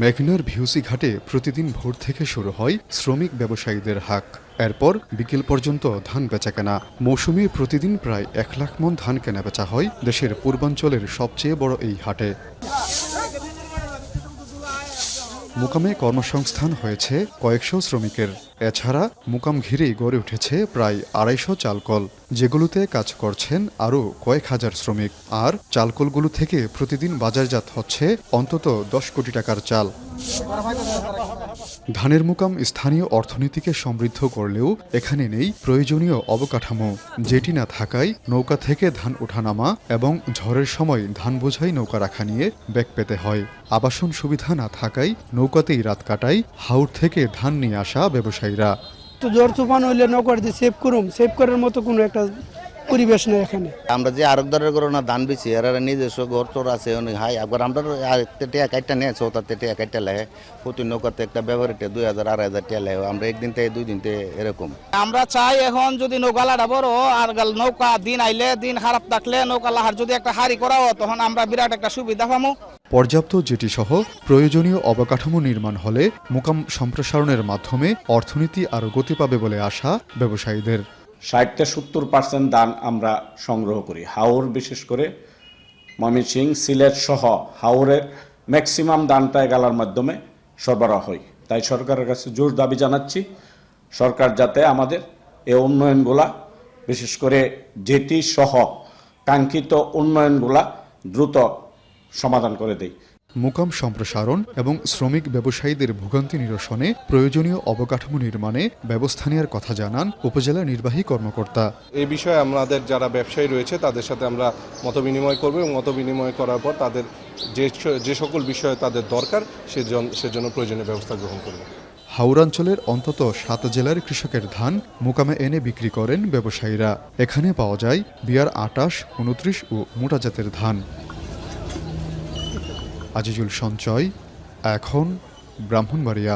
মেঘনার ভিউসি ঘাটে প্রতিদিন ভোর থেকে শুরু হয় শ্রমিক ব্যবসায়ীদের হাক। এরপর বিকেল পর্যন্ত ধান বেচাকেনা। মৌসুমে প্রতিদিন প্রায় 1 লাখ মণ ধান কেনাবেচা হয় দেশের পূর্বাঞ্চলের সবচেয়ে বড় এই হাটে। মুকামে কর্মসংস্থান হয়েছে কয়েকশো শ্রমিকের। এছাড়া মুকাম ঘিরেই গড়ে উঠেছে প্রায় 250 চালকল, যেগুলোতে কাজ করছেন আরও কয়েক হাজার শ্রমিক। আর চালকলগুলো থেকে প্রতিদিন বাজারজাত হচ্ছে অন্তত 10 কোটি টাকার চাল। ধানের মুকাম স্থানীয় অর্থনীতিকে সমৃদ্ধ করলেও এখানে নেই প্রয়োজনীয় অবকাঠামো, যেটি না থাকায় নৌকা থেকে ধান ওঠানামা এবং ঝড়ের সময় ধান বোঝাই নৌকা রাখা নিয়ে বেগ পেতে হয়। আবাসন সুবিধা না থাকায় নৌকাতেই রাত কাটায় হাওর থেকে ধান নিয়ে আসা ব্যবসায়ীরা। তো জ্বর তুফান হইলে নৌকার দিয়ে সেভ করার মতো কোনো একটা পরিবেশ নেই এখানে। আমরা যে আরেকদারের করোনা ধান বেশি এরা নিজস্ব ঘর তোর আছে অনেক হাই আবার আমরা টেয়া কাটটা নিয়ে তাতে টেয়া কাটটা লাগে প্রতি নৌকাতে একটা ব্যবহারটা 2000 2500 টেয়া লাগে। আমরা একদিন থেকে 2 দিন থেকে এরকম। আমরা চাই এখন যদি নৌকালাটা বড় আর নৌকা দিন আইলে দিন খারাপ থাকলে নৌকা লাহার যদি একটা হারি করা হয় তখন আমরা বিরাট একটা সুবিধা পাবো। পর্যাপ্ত জেটি সহ প্রয়োজনীয় অবকাঠামো নির্মাণ হলে মুকাম সম্প্রসারণের মাধ্যমে অর্থনীতি আরও গতি পাবে বলে আশা ব্যবসায়ীদের। 60-70% ধান আমরা সংগ্রহ করি হাওর, বিশেষ করে ময়মনসিংহ, সিলেট সহ হাওরের ম্যাক্সিমাম ধানটা এগালার মাধ্যমে সরবরাহ হয়। তাই সরকারের কাছে জোর দাবি জানাচ্ছি, সরকার যাতে আমাদের এই উন্নয়নগুলা, বিশেষ করে জেটি সহ কাঙ্ক্ষিত উন্নয়নগুলা দ্রুত সমাধান করে দেয়। মুকাম সম্প্রসারণ এবং শ্রমিক ব্যবসায়ীদের ভোগান্তি নিরসনে প্রয়োজনীয় অবকাঠামো নির্মাণে ব্যবস্থা নেওয়ার কথা জানান উপজেলা নির্বাহী কর্মকর্তা। এই বিষয়ে আমাদের যারা ব্যবসায়ী রয়েছে তাদের সাথে আমরা মতবিনিময় করব এবং মতবিনিময় করার পর তাদের যে সকল বিষয়ে তাদের দরকার সেজন্য প্রয়োজনীয় ব্যবস্থা গ্রহণ করব। হাওড়াঞ্চলের অন্তত 7 জেলার কৃষকের ধান মুকামে এনে বিক্রি করেন ব্যবসায়ীরা। এখানে পাওয়া যায় বিয়ার 28, 29 ও মোটা জাতের ধান। আজিজুল সঞ্চয়, এখন ব্রাহ্মণবাড়িয়া।